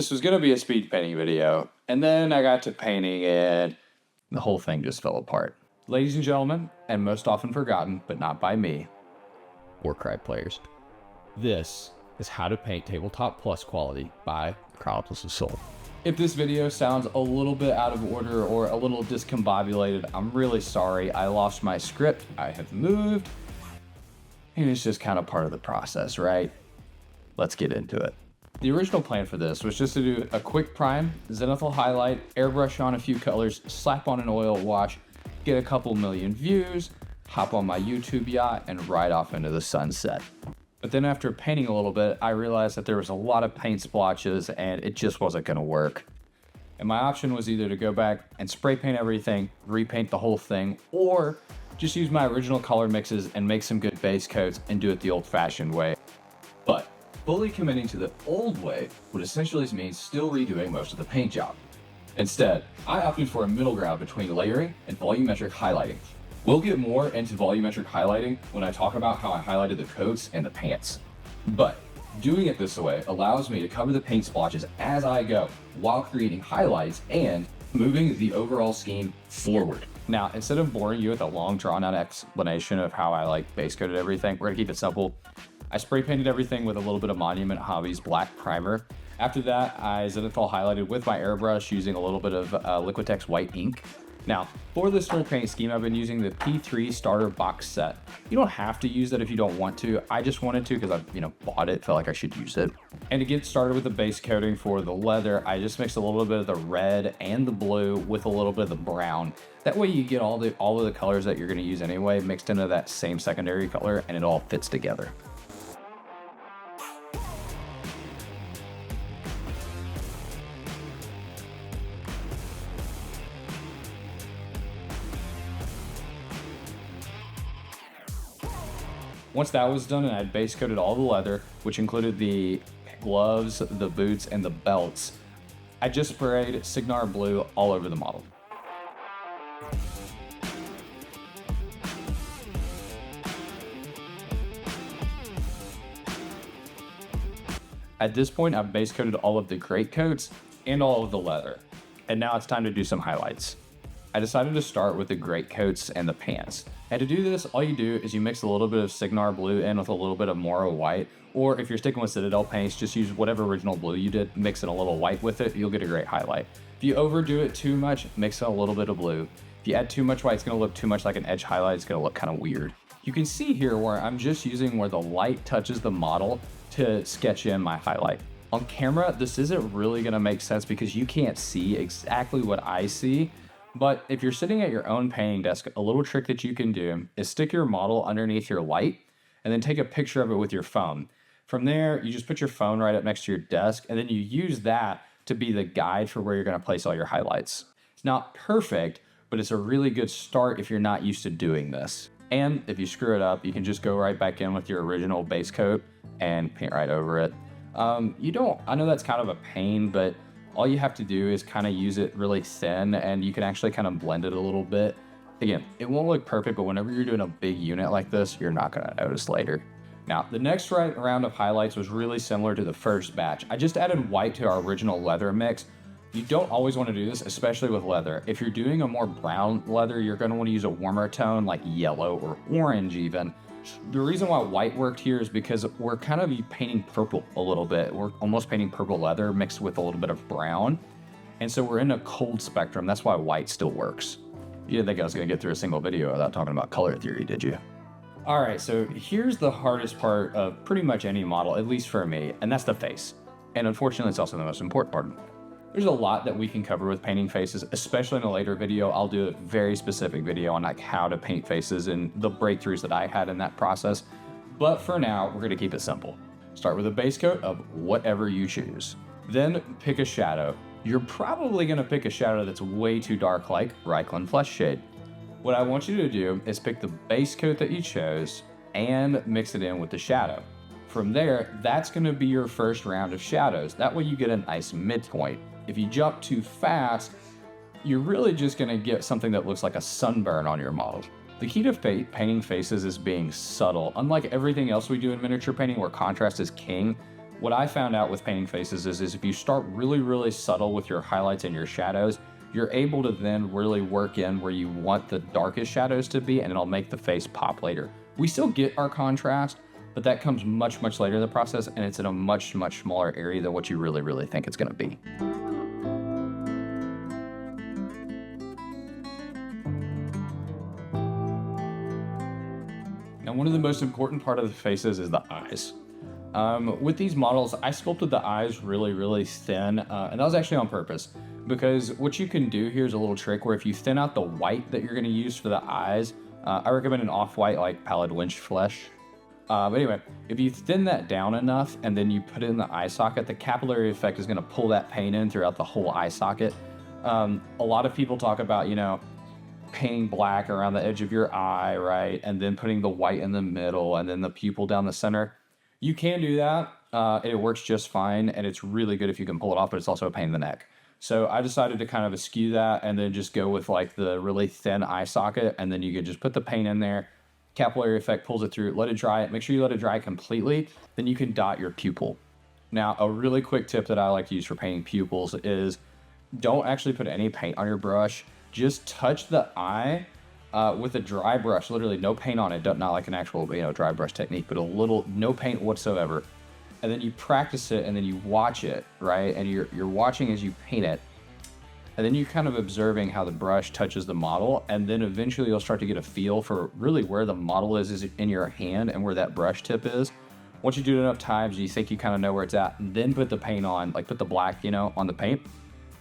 This was going to be a speed painting video, and then I got to painting and the whole thing just fell apart. Ladies and gentlemen, and most often forgotten, but not by me, Warcry players, this is How to Paint Tabletop Plus Quality by Chronicles of Soul. If this video sounds a little bit out of order or a little discombobulated, I'm really sorry. I lost my script, I have moved, and it's just kind of part of the process, right? Let's get into it. The original plan for this was just to do a quick prime, zenithal highlight, airbrush on a few colors, slap on an oil wash, get a couple million views, hop on my YouTube yacht, and ride off into the sunset. But then after painting a little bit, I realized that there was a lot of paint splotches and it just wasn't gonna work. And my option was either to go back and spray paint everything, repaint the whole thing, or just use my original color mixes and make some good base coats and do it the old-fashioned way. But fully committing to the old way would essentially mean still redoing most of the paint job. Instead, I opted for a middle ground between layering and volumetric highlighting. We'll get more into volumetric highlighting when I talk about how I highlighted the coats and the pants. But doing it this way allows me to cover the paint splotches as I go while creating highlights and moving the overall scheme forward. Now, instead of boring you with a long drawn out explanation of how I base coated everything, we're gonna keep it simple. I spray painted everything with a little bit of Monument Hobbies black primer. After that, I zenithal highlighted with my airbrush using a little bit of Liquitex white ink. Now, for this spray paint scheme, I've been using the P3 starter box set. You don't have to use that if you don't want to. I just wanted to because I bought it, felt like I should use it. And to get started with the base coating for the leather, I just mixed a little bit of the red and the blue with a little bit of the brown. That way you get all of the colors that you're gonna use anyway mixed into that same secondary color and it all fits together. Once that was done and I'd base coated all the leather, which included the gloves, the boots, and the belts, I just sprayed Signar blue all over the model. At this point, I've base coated all of the great coats and all of the leather. And now it's time to do some highlights. I decided to start with the great coats and the pants. And to do this, all you do is you mix a little bit of Signar blue in with a little bit of Moro white, or if you're sticking with Citadel paints, just use whatever original blue you did, mix in a little white with it, you'll get a great highlight. If you overdo it too much, mix in a little bit of blue. If you add too much white, it's gonna look too much like an edge highlight, it's gonna look kind of weird. You can see here where I'm just using where the light touches the model to sketch in my highlight. On camera, this isn't really gonna make sense because you can't see exactly what I see. But if you're sitting at your own painting desk, a little trick that you can do is stick your model underneath your light and then take a picture of it with your phone. From there, you just put your phone right up next to your desk and then you use that to be the guide for where you're gonna place all your highlights. It's not perfect, but it's a really good start if you're not used to doing this. And if you screw it up, you can just go right back in with your original base coat and paint right over it. I know that's kind of a pain, but all you have to do is kind of use it really thin and you can actually kind of blend it a little bit. Again, it won't look perfect, but whenever you're doing a big unit like this, you're not gonna notice later. Now, the next round of highlights was really similar to the first batch. I just added white to our original leather mix. You don't always want to do this, especially with leather. If you're doing a more brown leather, you're gonna want to use a warmer tone like yellow or orange even. The reason why white worked here is because we're kind of painting purple a little bit. We're almost painting purple leather mixed with a little bit of brown. And so we're in a cold spectrum. That's why white still works. You didn't think I was gonna get through a single video without talking about color theory, did you? All right, so here's the hardest part of pretty much any model, at least for me, and that's the face. And unfortunately, it's also the most important part. There's a lot that we can cover with painting faces, especially in a later video. I'll do a very specific video on how to paint faces and the breakthroughs that I had in that process. But for now, we're gonna keep it simple. Start with a base coat of whatever you choose. Then pick a shadow. You're probably gonna pick a shadow that's way too dark like Reikland Flesh Shade. What I want you to do is pick the base coat that you chose and mix it in with the shadow. From there, that's gonna be your first round of shadows. That way you get a nice midpoint. If you jump too fast, you're really just gonna get something that looks like a sunburn on your model. The key to painting faces is being subtle. Unlike everything else we do in miniature painting where contrast is king, What I found out with painting faces is if you start really subtle with your highlights and your shadows, you're able to then really work in where you want the darkest shadows to be, and it'll make the face pop later. We still get our contrast, but that comes much later in the process, and it's in a much smaller area than what you really think it's gonna be. And one of the most important part of the faces is the eyes. With these models, I sculpted the eyes really thin, and that was actually on purpose, because what you can do here is a little trick where if you thin out the white that you're gonna use for the eyes, I recommend an off-white like pallid winch flesh. But anyway, if you thin that down enough and then you put it in the eye socket, the capillary effect is gonna pull that paint in throughout the whole eye socket. A lot of people talk about, painting black around the edge of your eye, right? And then putting the white in the middle and then the pupil down the center. You can do that. It works just fine. And it's really good if you can pull it off, but it's also a pain in the neck. So I decided to kind of eschew that and then just go with like the really thin eye socket. And then you could just put the paint in there. Capillary effect pulls it through, let it dry. Make sure you let it dry completely. Then you can dot your pupil. Now, a really quick tip that I like to use for painting pupils is don't actually put any paint on your brush. Just touch the eye with a dry brush, literally no paint on it, not like an actual dry brush technique, but no paint whatsoever. And then you practice it and then you watch it, right? And you're watching as you paint it. And then you're kind of observing how the brush touches the model. And then eventually you'll start to get a feel for really where the model is in your hand and where that brush tip is. Once you do it enough times, you think you kind of know where it's at, then put the paint on, like put the black, on the paint.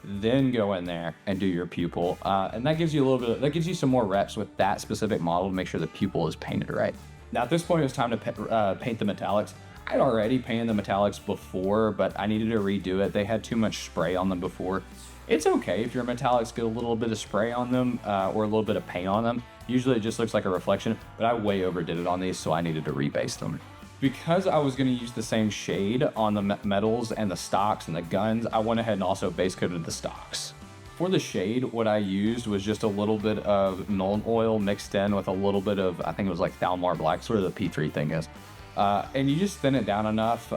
Then go in there and do your pupil. And that gives you that gives you some more reps with that specific model to make sure the pupil is painted right. Now at this point, it was time to paint the metallics. I'd already painted the metallics before, but I needed to redo it. They had too much spray on them before. It's okay if your metallics get a little bit of spray on them or a little bit of paint on them. Usually it just looks like a reflection, but I way overdid it on these, so I needed to rebase them. Because I was going to use the same shade on the metals and the stocks and the guns, I went ahead and also base coated the stocks. For the shade, what I used was just a little bit of Nuln oil mixed in with a little bit of, I think it was like Thalmar black, sort of the P3 thing is. And you just thin it down enough.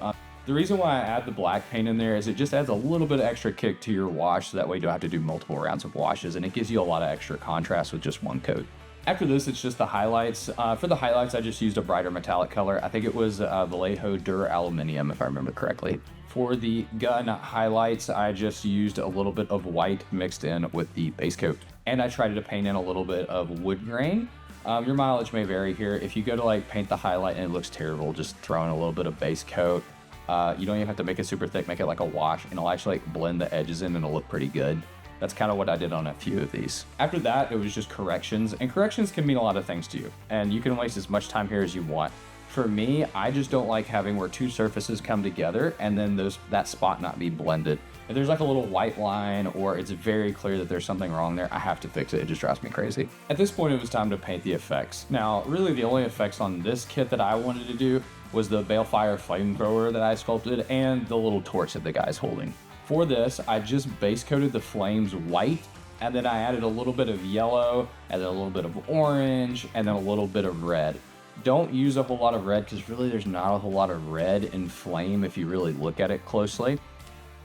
The reason why I add the black paint in there is it just adds a little bit of extra kick to your wash, so that way you don't have to do multiple rounds of washes, and it gives you a lot of extra contrast with just one coat. After this, it's just the highlights. For the highlights, I just used a brighter metallic color. I think it was Vallejo Dur Aluminium, if I remember correctly. For the gun highlights, I just used a little bit of white mixed in with the base coat. And I tried to paint in a little bit of wood grain. Your mileage may vary here. If you go to like paint the highlight and it looks terrible, just throw in a little bit of base coat. You don't even have to make it super thick, make it like a wash, and it'll actually like blend the edges in and it'll look pretty good. That's kind of what I did on a few of these. After that, it was just corrections, and corrections can mean a lot of things to you, and you can waste as much time here as you want. For me, I just don't like having where two surfaces come together and then that spot not be blended. If there's like a little white line or it's very clear that there's something wrong there, I have to fix it. It just drives me crazy. At this point, it was time to paint the effects. Now, really the only effects on this kit that I wanted to do was the balefire flamethrower that I sculpted and the little torch that the guy's holding. For this, I just base coated the flames white, and then I added a little bit of yellow, and then a little bit of orange, and then a little bit of red. Don't use a whole lot of red because really there's not a whole lot of red in flame if you really look at it closely.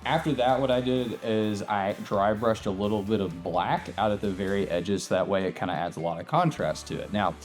After that, what I did is I dry brushed a little bit of black out at the very edges, so that way it kind of adds a lot of contrast to it. Now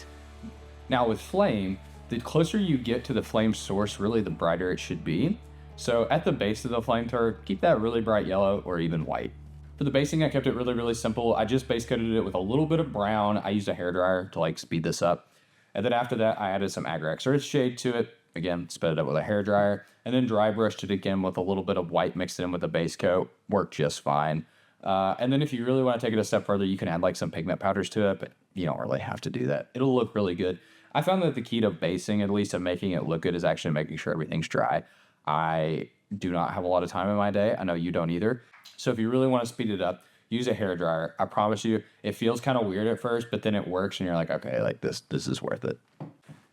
with flame, the closer you get to the flame source, really the brighter it should be. So at the base of the flamethrower, keep that really bright yellow or even white. For the basing, I kept it really simple. I just base coated it with a little bit of brown. I used a hairdryer to like speed this up. And then after that, I added some Agrax Earth shade to it. Again, sped it up with a hairdryer. And then dry brushed it again with a little bit of white mixed in with a base coat. Worked just fine. And then if you really want to take it a step further, you can add like some pigment powders to it, but you don't really have to do that. It'll look really good. I found that the key to basing, at least of making it look good, is actually making sure everything's dry. I do not have a lot of time in my day. I know you don't either. So if you really want to speed it up, use a hairdryer. I promise you, it feels kind of weird at first, but then it works and you're like, okay, like this is worth it.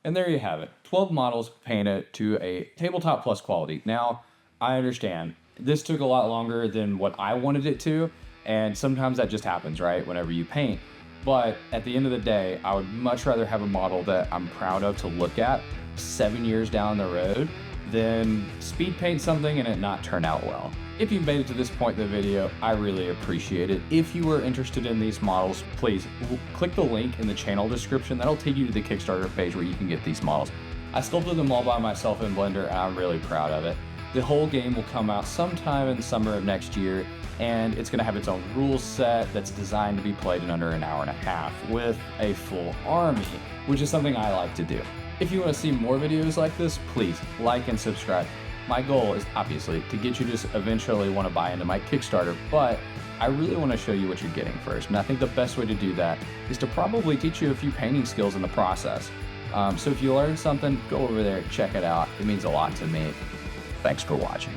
And there you have it. 12 models painted to a tabletop plus quality. Now, I understand this took a lot longer than what I wanted it to, and sometimes that just happens, right? Whenever you paint. But at the end of the day, I would much rather have a model that I'm proud of to look at 7 years down the road than speed paint something and it not turn out well. If you've made it to this point in the video, I really appreciate it. If you are interested in these models, please click the link in the channel description. That'll take you to the Kickstarter page where you can get these models. I sculpted them all by myself in Blender and I'm really proud of it. The whole game will come out sometime in the summer of next year, and it's going to have its own rules set that's designed to be played in under an hour and a half with a full army, which is something I like to do. If you want to see more videos like this, please like and subscribe. My goal is obviously to get you to eventually want to buy into my Kickstarter, but I really want to show you what you're getting first. And I think the best way to do that is to probably teach you a few painting skills in the process. So if you learned something, go over there, check it out. It means a lot to me. Thanks for watching.